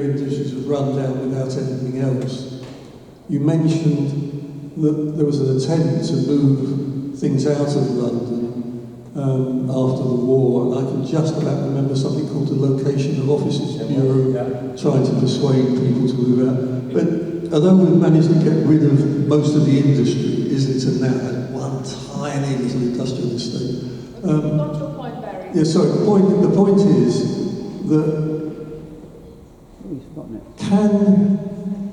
industries have run down without anything else. You mentioned that there was an attempt to move things out of London after the war, and I can just about remember something called the Location of Offices Bureau trying to persuade people to move out. But although we've managed to get rid of most of the industry, Islington now has one tiny little industrial estate. Not your point, Barry. Yeah, sorry, the point is that can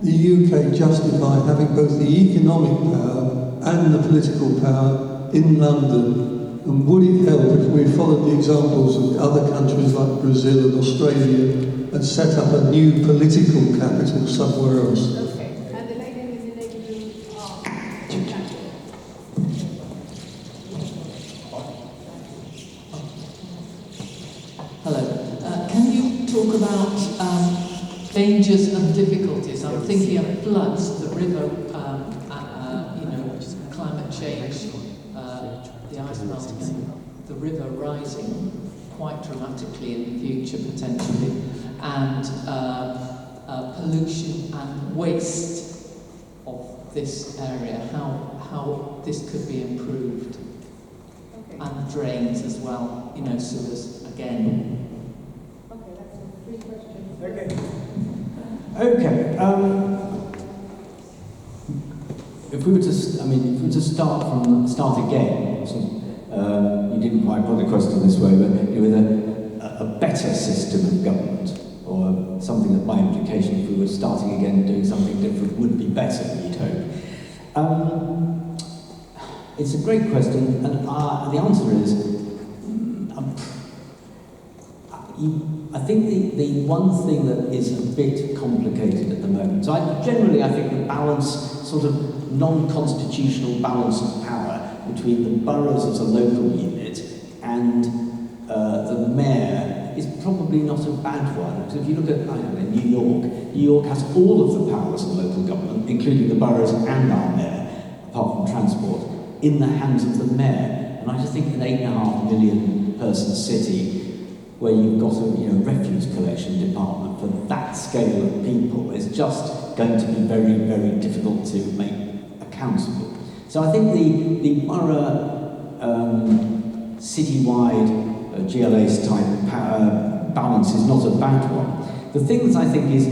the UK justify having both the economic power and the political power in London? And would it help if we followed the examples of other countries like Brazil and Australia and set up a new political capital somewhere else? Okay, and the lady in the navy blue Hello. Can you talk about dangers and difficulties? I'm thinking of floods, the river, climate change, the ice melting, and the river rising quite dramatically in the future potentially, and pollution and waste of this area, how this could be improved. Okay. And drains as well, sewers again. Okay, that's 3 questions. Okay. If we were to start again, you didn't quite put the question this way, but with a better system of government, or something that by implication, if we were starting again doing something different, would be better, you'd hope. It's a great question, and the answer is, I think the one thing that is a bit complicated at the moment, so I think the balance, sort of non-constitutional balance of power between the boroughs as a local unit and the mayor is probably not a bad one. So if you look at, New York has all of the powers of local government, including the boroughs and our mayor, apart from transport, in the hands of the mayor. And I just think an 8.5 million person city where you've got a refuse collection department for that scale of people is just going to be very, very difficult to make accountable. So I think the borough citywide GLA's type balance is not a bad one. The thing that I think is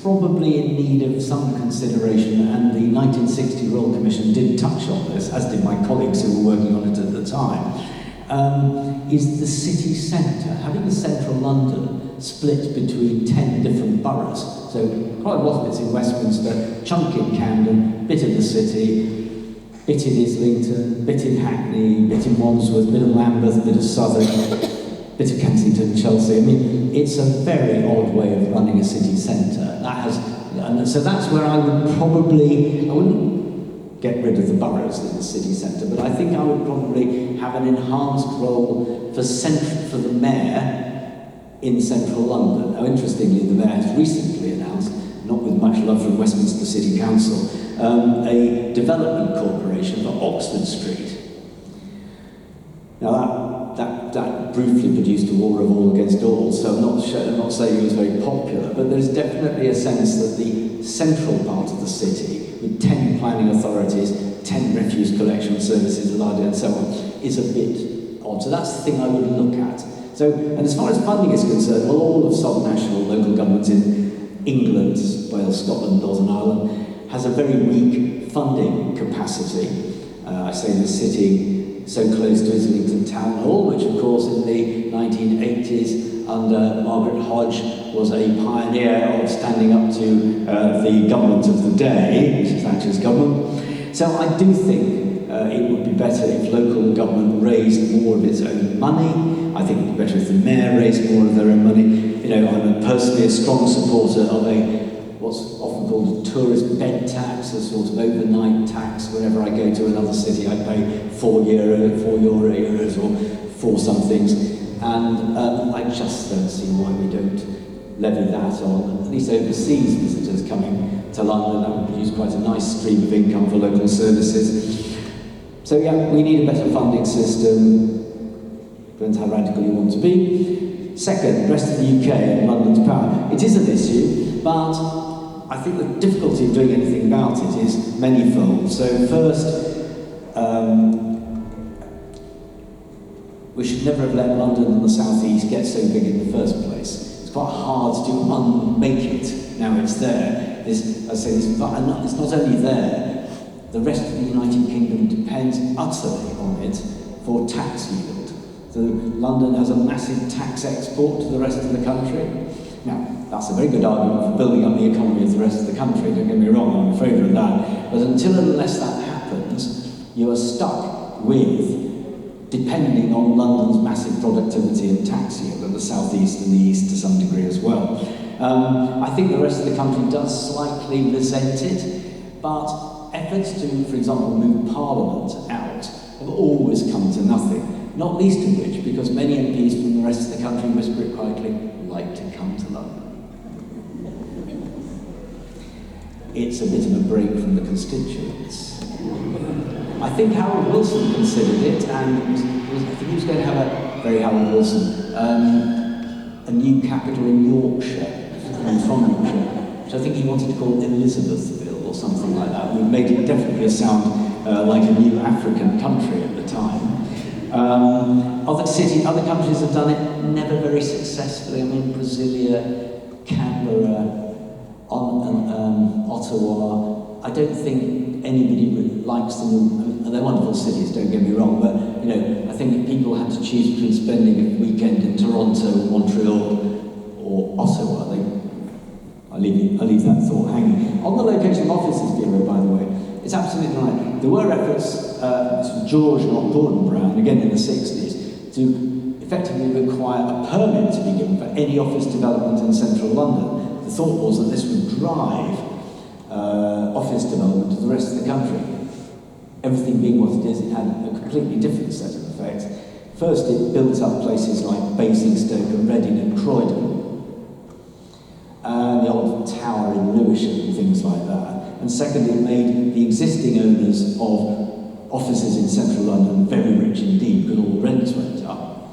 probably in need of some consideration, and the 1960 Royal Commission did touch on this, as did my colleagues who were working on it at the time, is the city centre. Having central London split between 10 different boroughs. So quite a lot of it's in Westminster, chunk in Camden, bit of the city, bit in Islington, bit in Hackney, bit in Wandsworth, bit of Lambeth, bit of Southwark, bit of Kensington, Chelsea. It's a very odd way of running a city centre. And so that's where I wouldn't get rid of the boroughs in the city centre, but I think I would probably have an enhanced role for the mayor in central London. Now, interestingly, the mayor has recently announced, not with much love from Westminster City Council, a development corporation for Oxford Street. Now, that briefly produced a war of all against all, so I'm not saying it was very popular, but there's definitely a sense that the central part of the city, with 10 planning authorities, 10 refuse collection services, and so on, is a bit odd. So that's the thing I would look at. And as far as funding is concerned, well, all of subnational local governments in England, Wales, Scotland, Northern Ireland, has a very weak funding capacity. I say the city so close to Islington Town Hall, which of course in the 1980s under Margaret Hodge was a pioneer of standing up to the government of the day, which is Thatcher's government. So I do think it would be better if local government raised more of its own money. I think it would be better if the mayor raised more of their own money. I'm personally a strong supporter of what's often called a tourist bed tax, a sort of overnight tax. Whenever I go to another city, I pay €4 or 4 somethings. And I just don't see why we don't levy that on, at least overseas visitors coming to London. That would produce quite a nice stream of income for local services. So yeah, we need a better funding system. Depends how radical you want to be. Second, the rest of the UK and London's power. It is an issue. but I think the difficulty of doing anything about it is manifold. So first, we should never have let London and the South East get so big in the first place. It's quite hard to unmake it. Now it's there. It's not only there, the rest of the United Kingdom depends utterly on it for tax yield. So London has a massive tax export to the rest of the country. Now, that's a very good argument for building up the economy of the rest of the country, don't get me wrong, I'm in favour of that. But until and unless that happens, you are stuck with depending on London's massive productivity and tax yield, and the South East and the East to some degree as well. I think the rest of the country does slightly resent it, but efforts to, for example, move Parliament out have always come to nothing, not least of which because many MPs from the rest of the country, whisper it quietly, like to come to London. It's a bit of a break from the constituents. I think Harold Wilson considered it, and I think he was going to have Harold Wilson, a new capital in Yorkshire, from Yorkshire, which I think he wanted to call Elizabethville or something like that. We made it definitely sound like a new African country at the time. Other countries have done it, never very successfully. I mean, Brasilia, Canberra, Ottawa. I don't think anybody really likes them. They're wonderful cities, don't get me wrong, but I think if people had to choose between spending a weekend in Toronto, Montreal, or Ottawa, I leave that thought hanging. On the Location of Offices Bureau, by the way, it's absolutely right. There were efforts, this was George, not Gordon Brown, again in the 60s, to effectively require a permit to be given for any office development in central London. The thought was that this would drive office development to the rest of the country. Everything being what it is, it had a completely different set of effects. First, it built up places like Basingstoke and Reading and Croydon, and the old tower in Lewisham and things like that. And secondly, it made the existing owners of offices in central London very rich indeed, because all the rents went up.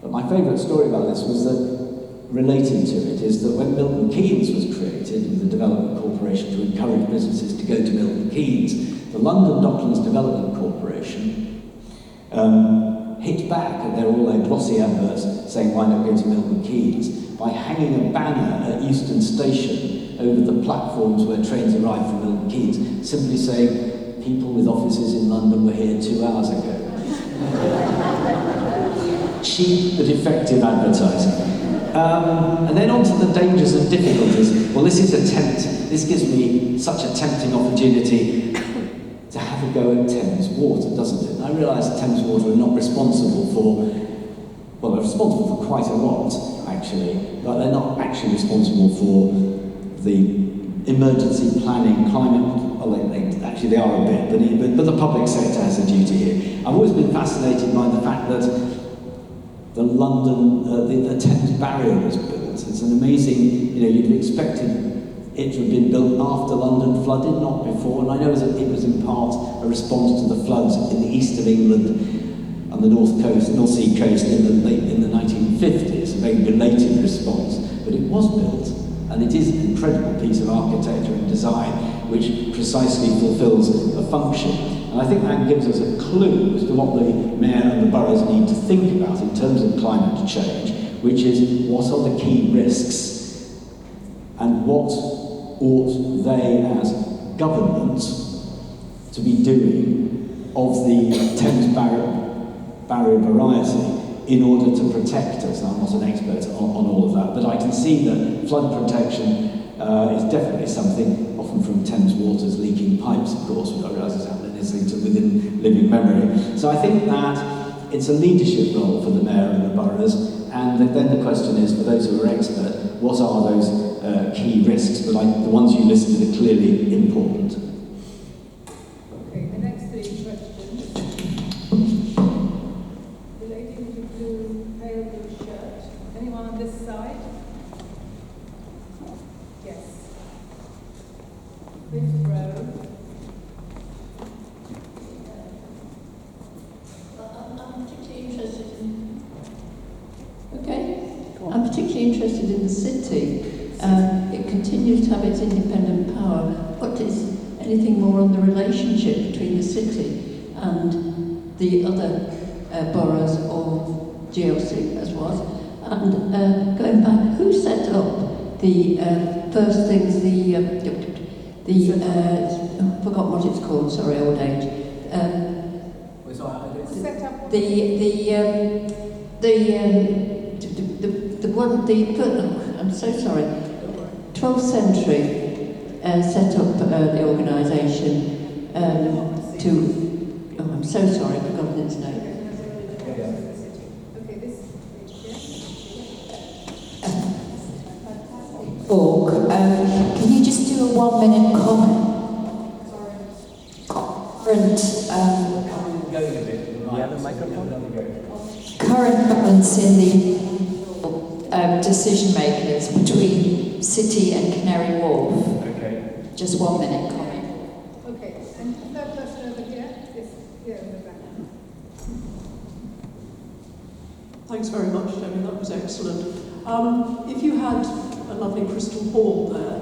But my favourite story about this was that, related to it, is that when Milton Keynes was created with the Development Corporation to encourage businesses to go to Milton Keynes, the London Docklands Development Corporation hit back at all their glossy adverts saying why not go to Milton Keynes by hanging a banner at Euston Station over the platforms where trains arrive from Milton Keynes, simply saying people with offices in London were here 2 hours ago. Cheap but effective advertising. And then on to the dangers and difficulties. Well, this gives me such a tempting opportunity to have a go at Thames Water, doesn't it? And I realise that Thames Water are not responsible for, well, they're responsible for quite a lot, actually, but they're not actually responsible for the emergency planning, climate, actually they are a bit, but the public sector has a duty here. I've always been fascinated by the fact that the Thames barrier was built. It's an amazing, you'd have expected it to have been built after London flooded, not before, and I know that it was in part a response to the floods in the east of England and the North Sea coast in the 1950s, a very belated response, but it was built, and it is an incredible piece of architecture and design which precisely fulfills a function. And I think that gives us a clue as to what the mayor and the boroughs need to think about in terms of climate change, which is what are the key risks and what ought they as governments to be doing of the Thames barrier variety in order to protect us. Now, I'm not an expert on all of that, but I can see that flood protection is definitely something, often from Thames Water's leaking pipes, of course, which I realise is happening within living memory. So I think that it's a leadership role for the mayor and the boroughs, and then the question is, for those who are expert, what are those key risks? But the ones you listed are clearly important. Okay, the next three questions. The lady with the pale blue shirt. Anyone on this side? Yes. Fifth row. I'm particularly interested in the city. It continues continues to have its independent power, what is anything more on the relationship between the city and the other boroughs of GLC as was? And going back, who set up the first things, I forgot what it's called, sorry, old age. Set up I'm so sorry, 12th century set up the organisation to, I'm so sorry, I've forgotten its name. Okay, this Org. Can you just do a 1 minute comment? Current balance in the decision makers between City and Canary Wharf. Okay. Just 1 minute comment. Okay, and the third person over here, this here in the back. Thanks very much, Debbie, that was excellent. If you had a lovely crystal ball there,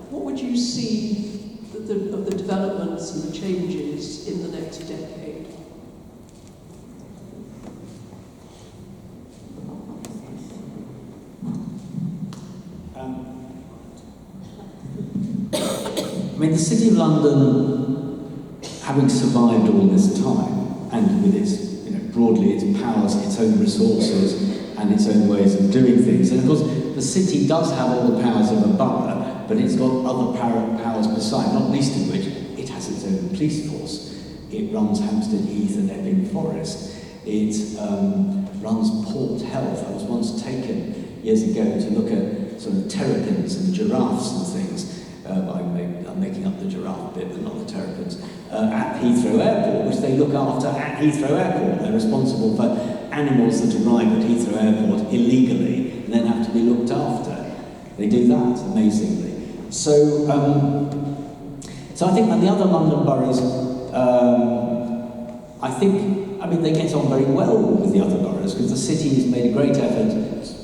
what would you see of the developments and the changes in the next decade? I mean, the City of London, having survived all this time, and with its, broadly its powers, its own resources, and its own ways of doing things. And of course, the city does have all the powers of a borough, but it's got other powers beside, not least of which it has its own police force. It runs Hampstead Heath and Epping Forest. It runs Port Health. I was once taken years ago to look at sort of terrapins and giraffes and things. I'm making up the giraffe bit, but not the terrapins. At Heathrow Airport, which they look after at Heathrow Airport. They're responsible for animals that arrive at Heathrow Airport illegally and then have to be looked after. They do that, amazingly. So I think that the other London boroughs, they get on very well with the other boroughs, because the city has made a great effort,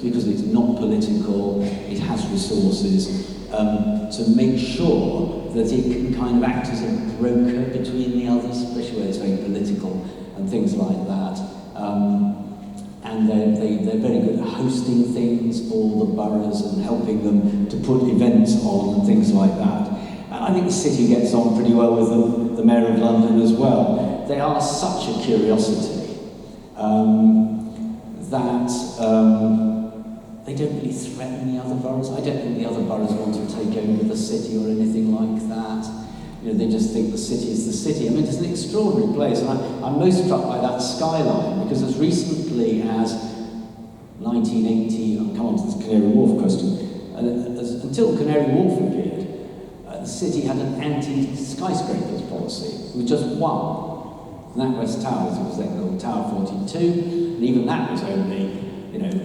because it's not political, it has resources, to make sure that it can kind of act as a broker between the others, especially where it's very political and things like that. And they're very good at hosting things for the boroughs and helping them to put events on and things like that. And I think the city gets on pretty well with them, the Mayor of London as well. They are such a curiosity that they don't really threaten the other boroughs. I don't think the other boroughs want to take over the city or anything like that. They just think the city is the city. I mean, it's an extraordinary place, and I'm most struck by that skyline, because as recently as 1980, I'll come on to this Canary Wharf question, until Canary Wharf appeared, the city had an anti-skyscrapers policy, with just one. NatWest Towers, it was then called Tower 42, and even that was only,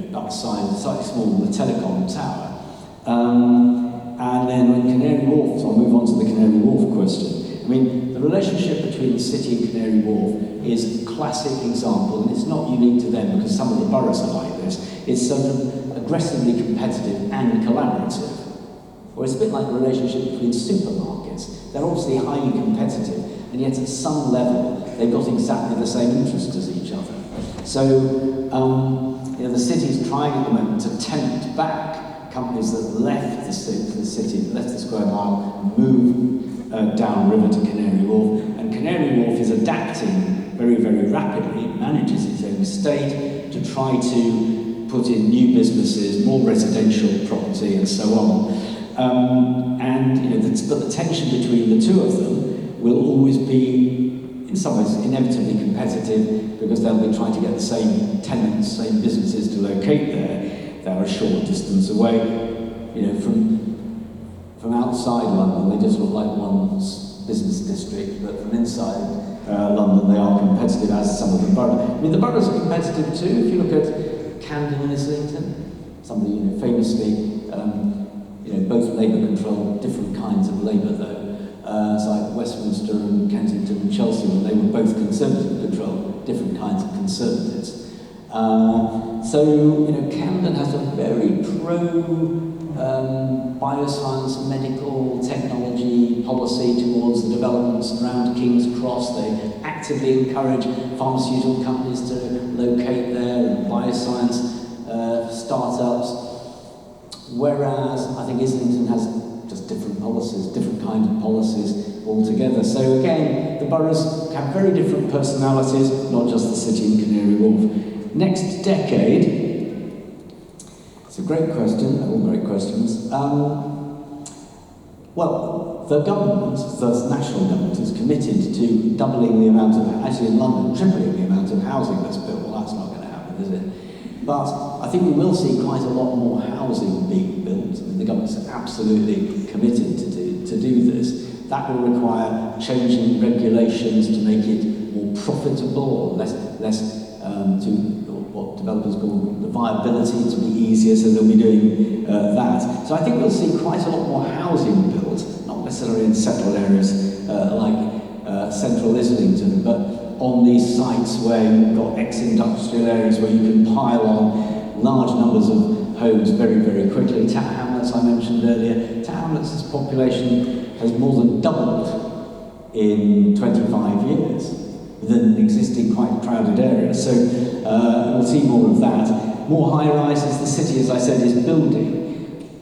about the size, slightly smaller than the telecom tower. And then when Canary Wharf, so I'll move on to the Canary Wharf question. I mean, the relationship between the city and Canary Wharf is a classic example, and it's not unique to them because some of the boroughs are like this. It's sort of aggressively competitive and collaborative. Or it's a bit like the relationship between supermarkets. They're obviously highly competitive, and yet at some level, they've got exactly the same interests as each other. So, the city's trying at the moment to tempt back companies that left the city, left the Square Mile, and moved downriver to Canary Wharf. And Canary Wharf is adapting very, very rapidly. It manages its own estate to try to put in new businesses, more residential property, and so on. But the tension between the two of them will always be, in some ways, inevitably competitive, because they'll be trying to get the same tenants, same businesses to locate there. They're a short distance away. From outside London, they just look like one business district, but from inside London, they are competitive, as some of the boroughs. I mean, the boroughs are competitive too. If you look at Camden and Islington, somebody famously, both Labour controlled different kinds of Labour though. It's like Westminster and Kensington and Chelsea, when they were both Conservative controlled different kinds of Conservatives. Camden has a very bioscience, medical technology policy towards the developments around King's Cross. They actively encourage pharmaceutical companies to locate there and bioscience startups. Whereas I think Islington has just different policies, different kinds of policies altogether. So again, the boroughs have very different personalities, not just the city in Canary Wharf. Next decade, it's a great question, all great questions. Well, the government, the national government, is committed to doubling the amount of, actually in London, tripling the amount of housing that's built. Well, that's not going to happen, is it? But I think we will see quite a lot more housing being built. I mean, the government's absolutely committed to do this. That will require changing regulations to make it more profitable, or less to what developers call the viability to be easier, so they'll be doing that. So I think we'll see quite a lot more housing built, not necessarily in settled areas like central Islington, but on these sites where you've got ex-industrial areas where you can pile on large numbers of homes very, very quickly. Town hamlets, I mentioned earlier. Town hamlets' population has more than doubled in 25 years within an existing quite crowded area. So we'll see more of that. More high-rises. The city, as I said, is building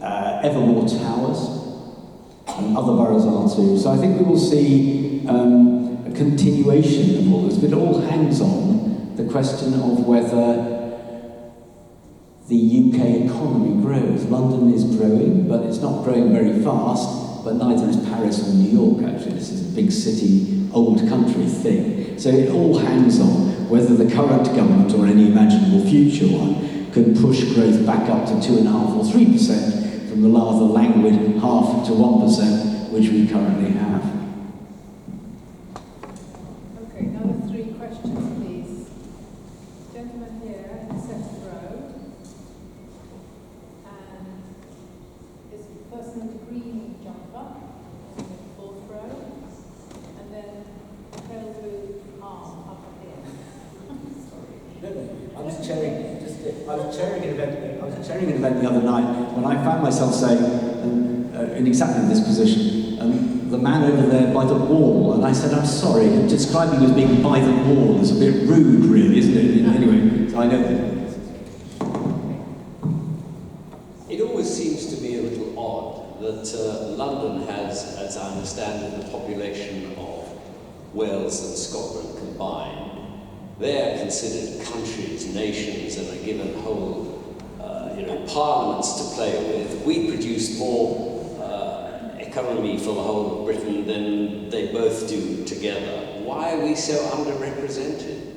ever more towers, and other boroughs are too. So I think we will see a continuation of all this, but it all hangs on the question of whether the UK economy grows. London is growing, but it's not growing very fast, but neither is Paris or New York, actually. This is a big city, old country thing. So it all hangs on whether the current government or any imaginable future one can push growth back up to 2.5% or 3% from the rather languid 0.5% to 1%, which we currently have. Okay, another 3 questions, please. Gentleman here in the 7th row. And this person in the green jumper in the 4th row. And then pale blue arm up here. Sorry. I was chairing an event the other night when I found myself saying, in exactly this position, the man over there by the wall, and I said, I'm sorry, describing you as being by the wall is a bit rude, really, isn't it? Anyway, so I know that. It always seems to be a little odd that London has, as I understand it, the population of Wales and Scotland combined. They're considered countries, nations, and are given whole parliaments to play with. We produce more economy for the whole of Britain than they both do together. Why are we so underrepresented?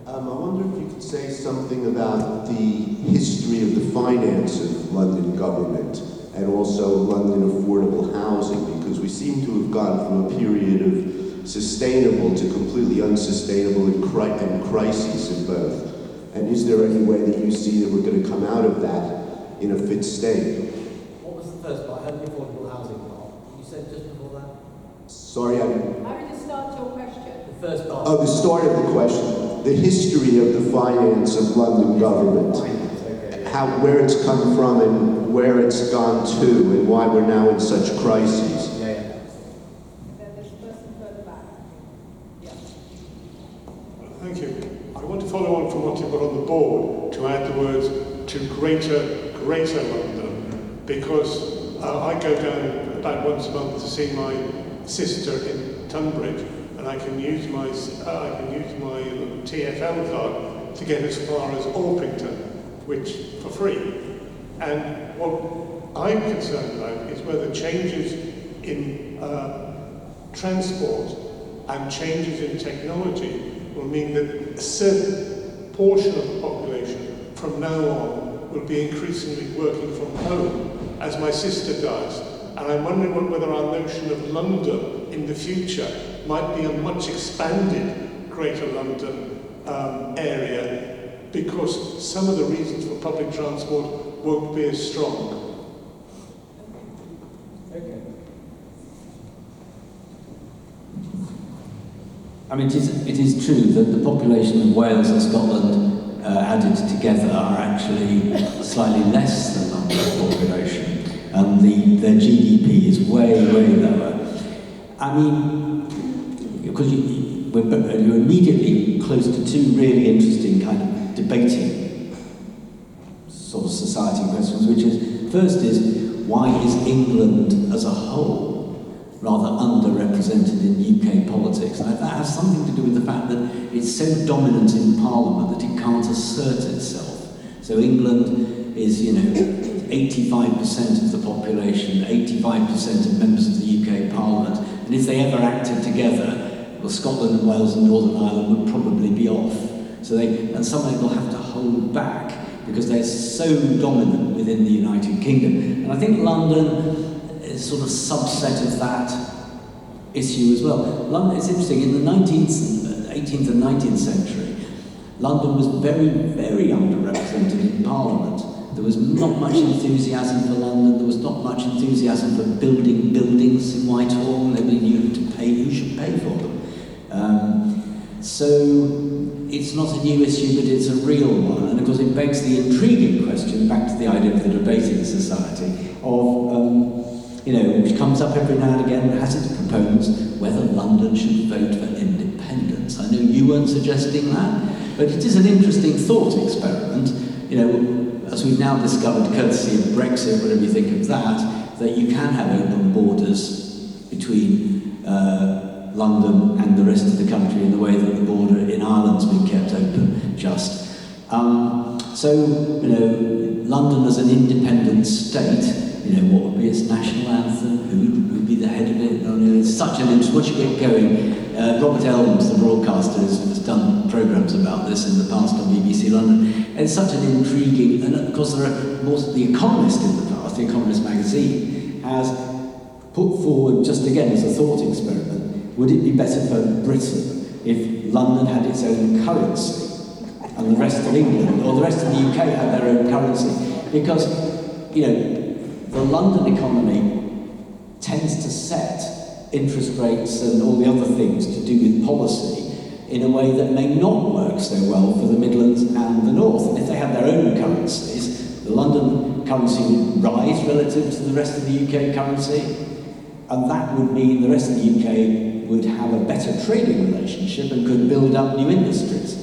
I wonder if you could say something about the history of the finance of London government and also London affordable housing, because we seem to have gone from a period of sustainable to completely unsustainable and crises in both. And is there any way that you see that we're going to come out of that in a fit state? What was the first part? I heard the affordable housing part. You said just before that? Sorry, I didn't... How did you start your question? The first part. Oh, the start of the question. The history of the finance of London government. Where it's come from and where it's gone to and why we're now in such crises. Then this person further back. Yeah. Thank you. I want to follow on from what you've got on the board to add the words to greater London, because I go down about once a month to see my sister in Tunbridge, and I can use my TfL card to get as far as Orpington, which for free. And what I'm concerned about is whether changes in transport and changes in technology will mean that a certain portion of the population from now on will be increasingly working from home, as my sister does. And I'm wondering whether our notion of London in the future might be a much expanded Greater London area, because some of the reasons for public transport won't be as strong. I mean, it is true that the population of Wales and Scotland added together are actually slightly less than London's population, and their GDP is way, way lower. I mean, because you're immediately close to two really interesting kind of debating sort of society questions, which is, first is, why is England as a whole rather underrepresented in UK politics? And that has something to do with the fact that it's so dominant in Parliament that it can't assert itself. So England is, 85% of the population, 85% of members of the UK Parliament, and if they ever acted together, well, Scotland and Wales and Northern Ireland would probably be off. So and some will have to hold back because they're so dominant within the United Kingdom. And I think London is sort of subset of that issue as well. London, it's interesting, in the 18th and 19th century, London was very, very underrepresented in Parliament. There was not much enthusiasm for London, there was not much enthusiasm for building buildings in Whitehall, nobody knew who should pay for them. So it's not a new issue, but it's a real one, and of course it begs the intriguing question, back to the idea of the debating society, of which comes up every now and again, has its proponents, whether London should vote for independence. I know you weren't suggesting that, but it is an interesting thought experiment, as we've now discovered, courtesy of Brexit, whatever you think of that you can have open borders between London and the rest of the country in the way that the border in Ireland's been kept open, just. London as an independent state, what would be its national anthem? Who would be the head of it? It's such an interest. Once you get going, Robert Elms, the broadcaster, has done programmes about this in the past on BBC London. It's such an intriguing, and of course there are more. The Economist in the past, the Economist magazine, has put forward, just again as a thought experiment, would it be better for Britain if London had its own currency and the rest of England, or the rest of the UK had their own currency? Because, the London economy tends to set interest rates and all the other things to do with policy in a way that may not work so well for the Midlands and the North. And if they had their own currencies, the London currency would rise relative to the rest of the UK currency, and that would mean the rest of the UK would have a better trading relationship and could build up new industries.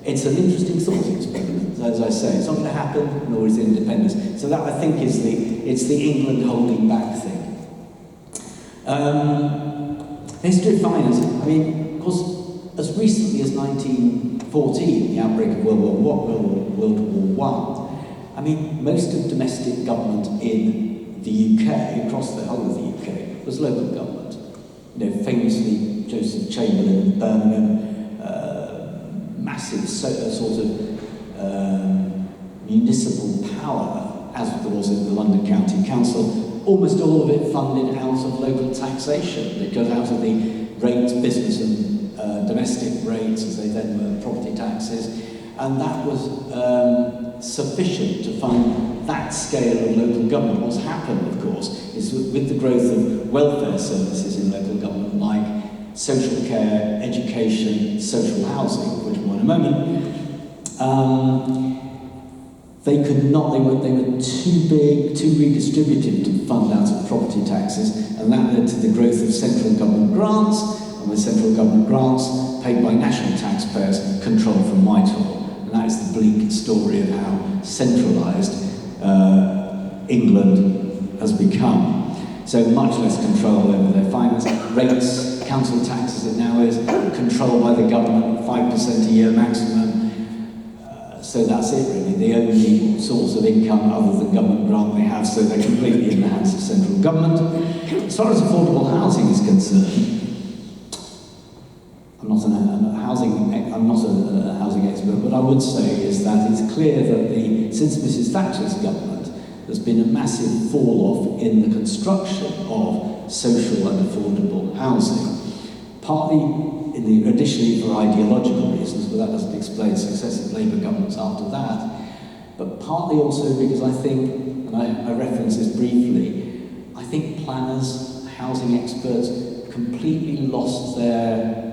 It's an interesting thought experiment, as I say. It's not going to happen, nor is independence. So that, I think, is the England holding back thing. History of finance. I mean, of course, as recently as 1914, the outbreak of World War I, I mean, most of domestic government in the UK, across the whole of the UK, was local government. Famously, Joseph Chamberlain in Birmingham, massive sort of municipal power, as there was in the London County Council, almost all of it funded out of local taxation. It goes out of the rates, business and domestic rates, as they then were, property taxes, and that was sufficient to fund that scale of local government. What's happened, of course, is with the growth of welfare services in local government, like social care, education, social housing, which more in a moment, they could not, they were too big, too redistributed to fund out of property taxes, and that led to the growth of central government grants, and with central government grants paid by national taxpayers, controlled from Whitehall. And that is the bleak story of how centralised England has become. So much less control over their finance. Rates, council taxes it now is, controlled by the government, 5% a year maximum. So that's it really, the only source of income other than government grant they have, so they're completely in the hands of central government. As far as affordable housing is concerned, I'm not a housing expert, but I would say is that it's clear that since Mrs. Thatcher's government, there's been a massive fall-off in the construction of social and affordable housing. Partly, additionally for ideological reasons, but that doesn't explain successive Labour governments after that, but partly also because I think, and I reference this briefly, I think planners, housing experts completely lost their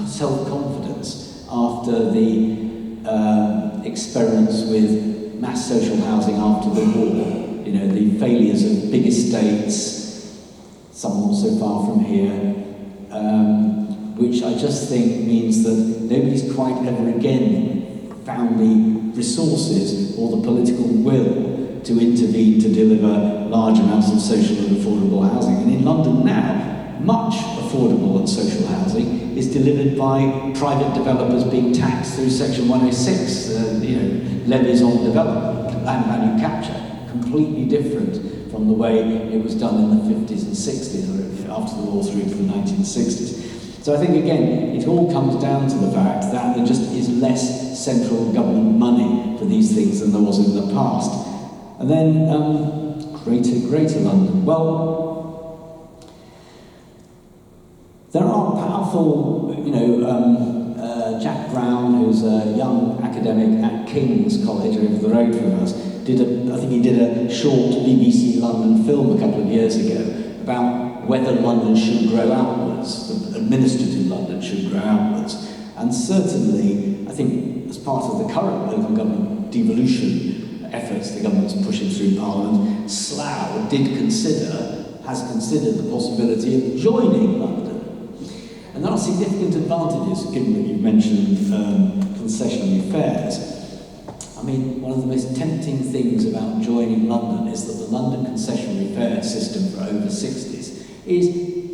self-confidence after the experiments with mass social housing after the war. You know, the failures of big estates, some not so far from here, which I just think means that nobody's quite ever again found the resources or the political will to intervene to deliver large amounts of social and affordable housing. And in London now, much affordable and social housing is delivered by private developers being taxed through Section 106, levies on development, land value capture, completely different from the way it was done in the 50s and 60s, or after the war through to the 1960s. So I think, again, it all comes down to the fact that there just is less central government money for these things than there was in the past. And then Greater London. Well, there are powerful, Jack Brown, who's a young academic at King's College over the road from us, I think he did a short BBC London film a couple of years ago about whether London should grow outwards, the administrative London should grow outwards. And certainly, I think, as part of the current local government devolution efforts the government's pushing through Parliament, Slough has considered the possibility of joining London. And there are significant advantages, given that you've mentioned concessionary fares. I mean, one of the most tempting things about joining London is that the London concessionary fare system for over 60s is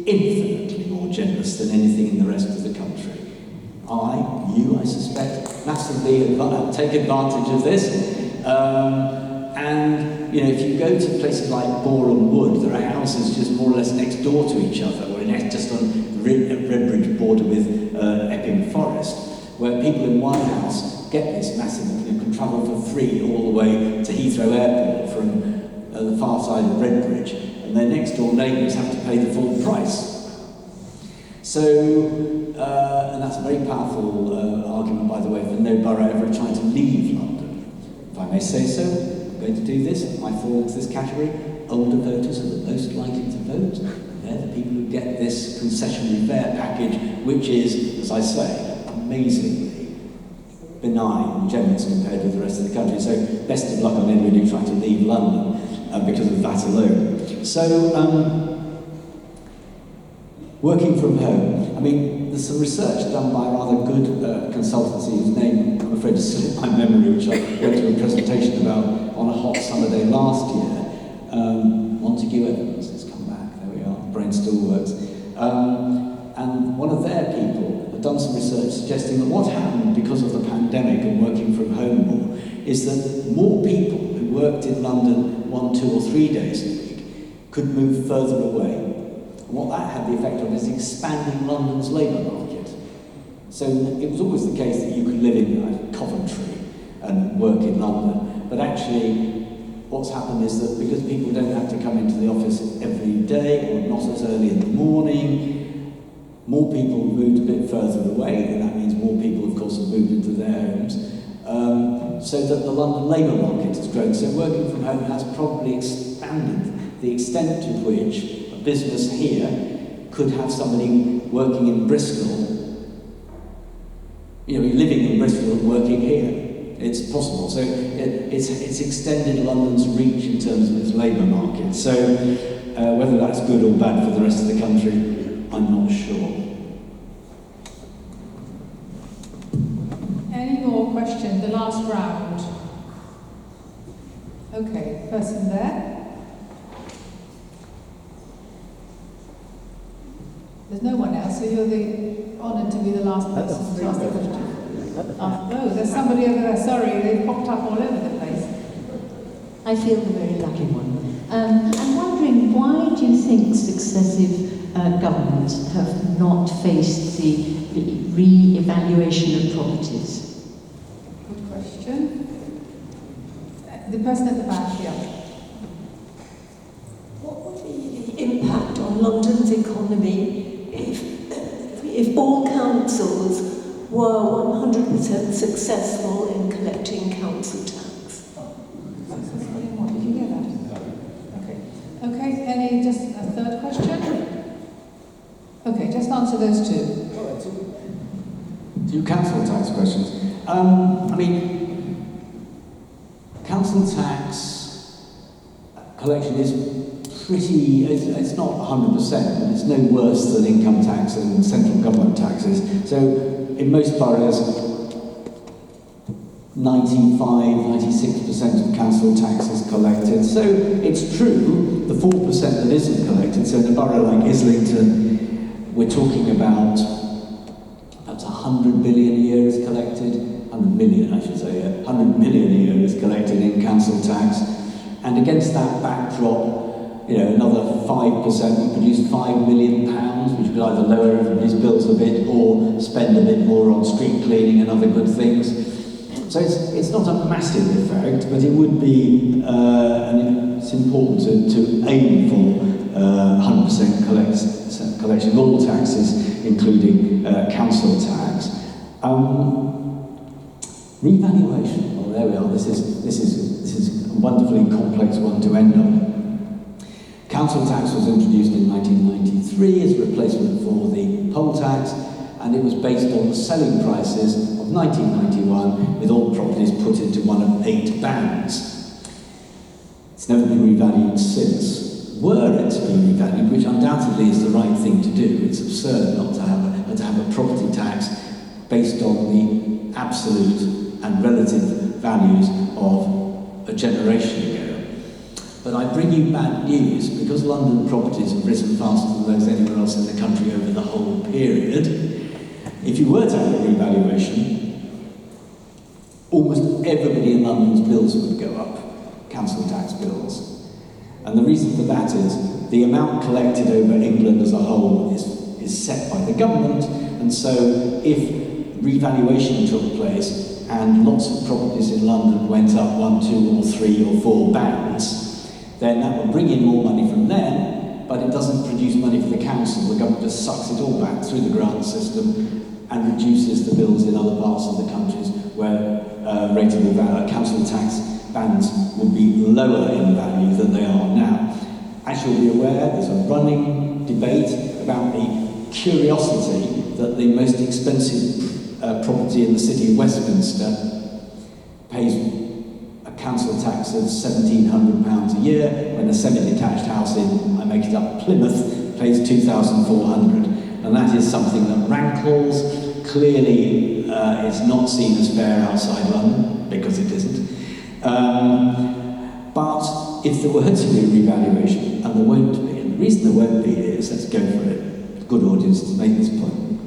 infinitely more generous than anything in the rest of the country. I suspect, massively take advantage of this. And, if you go to places like Boreham Wood, there are houses just more or less next door to each other, or just on Redbridge border with Epping Forest, where people in one house get this massive, can travel for free all the way to Heathrow Airport from the far side of Redbridge, and their next door neighbours have to pay the full price. So, and that's a very powerful argument, by the way, for no borough ever trying to leave London. If I may say so, I'm going to do this. I fall into this category. Older voters are the most likely to vote. They're the people who get this concessionary fare package, which is, as I say, amazingly benign and generous compared with the rest of the country. So best of luck on anybody trying to leave London because of that alone. So, working from home. I mean, there's some research done by a rather good consultancy whose name, I'm afraid, is still in my memory, which I went to a presentation about on a hot summer day last year. Montague Evans has come back, there we are, brain still works. And one of their people had done some research suggesting that what happened because of the pandemic and working from home more is that more people who worked in London 1, 2 or 3 days a week could move further away. And what that had the effect of is expanding London's labour market. So it was always the case that you could live in Coventry and work in London, but actually what's happened is that because people don't have to come into the office every day or not as early in the morning, more people moved a bit further away, and that means more people, of course, have moved into their homes, so that the London labour market has grown. So working from home has probably expanded the extent to which a business here could have somebody working in Bristol, living in Bristol and working here. It's possible. So it's extended London's reach in terms of its labour market. So whether that's good or bad for the rest of the country, I'm not sure. Any more questions? The last round. Okay, person there. There's no one else, so you're honoured to be the last person to ask the question. Oh, there's somebody over there. Sorry, they've popped up all over the place. I feel the very lucky one. I'm wondering, why do you think successive governments have not faced the re-evaluation of properties? Good question. The person at the back, yeah. What would be the impact on London's economy if all councils were 100% successful in collecting council tax? Successful in what? Did you hear that? Okay. Okay, just a third question? Okay, just answer those two. All right, so Two council tax questions. I mean, council tax collection is pretty, it's not 100%, but it's no worse than income tax and central government taxes. So in most boroughs, 95–96% of council tax is collected. So it's true, the 4% that isn't collected, so in a borough like Islington, we're talking about perhaps 100 billion a year is collected, 100 million I should say, 100 million a year is collected in council tax. And against that backdrop, another 5% would produce £5 million, which would either lower everybody's bills a bit or spend a bit more on street cleaning and other good things. So it's not a massive effect, but it would be, and it's important to aim for 100% collection of all taxes, including council tax. Revaluation. Well, there we are. This is a wonderfully complex one to end on. Council tax was introduced in 1993 as a replacement for the poll tax, and it was based on the selling prices of 1991, with all properties put into one of 8 bands. It's never been revalued since. Were it to be revalued, which undoubtedly is the right thing to do, it's absurd not to have a property tax based on the absolute and relative values of a generation ago. But I bring you bad news, because London properties have risen faster than those anywhere else in the country over the whole period. If you were to have a revaluation, almost everybody in London's bills would go up, council tax bills. And the reason for that is the amount collected over England as a whole is set by the government, and so if revaluation took place and lots of properties in London went up 1, 2 or 3 or 4 bands, then that will bring in more money from them, but it doesn't produce money for the council. The government just sucks it all back through the grant system and reduces the bills in other parts of the countries where rateable council tax bands will be lower in value than they are now. As you'll be aware, there's a running debate about the curiosity that the most expensive property in the city of Westminster pays a council tax of £1,700 a year, when a semi-detached house in, I make it up, Plymouth, pays £2,400. And that is something that rankles. Clearly, it's not seen as fair outside London, because it isn't. But if there were to be a revaluation, and there won't be, and the reason there won't be is, let's go for it, good audience to make this point,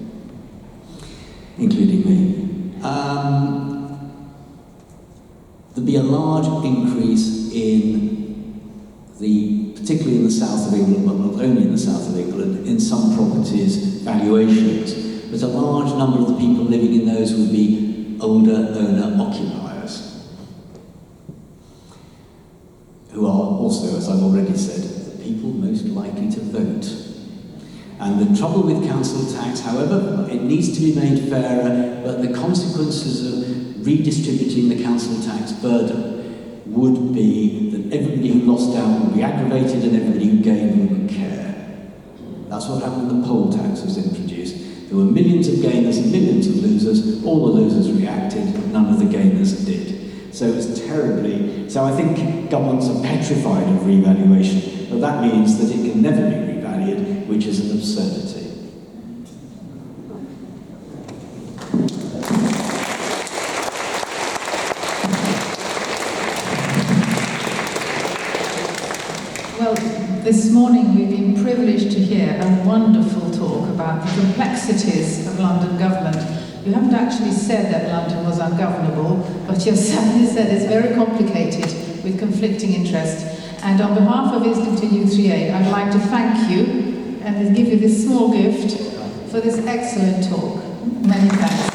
including me. There'd be a large increase particularly in the south of England, but not only in the south of England, in some properties' valuations. But a large number of the people living in those would be older owner-occupiers, who are also, as I've already said, the people most likely to vote. And the trouble with council tax, however, it needs to be made fairer, but the consequences of redistributing the council tax burden would be that everybody who lost out would be aggravated and everybody who gained wouldn't care. That's what happened when the poll tax was introduced. There were millions of gainers and millions of losers. All the losers reacted, none of the gainers did. So it was terribly... So I think governments are petrified of revaluation, but that means that it can never be revalued, which is an absurdity. Well, this morning we've been privileged to hear a wonderful talk about the complexities of London government. You haven't actually said that London was ungovernable, but you've certainly said it's very complicated with conflicting interests. And on behalf of Islington iu3a, I'd like to thank you and give you this small gift for this excellent talk. Many thanks.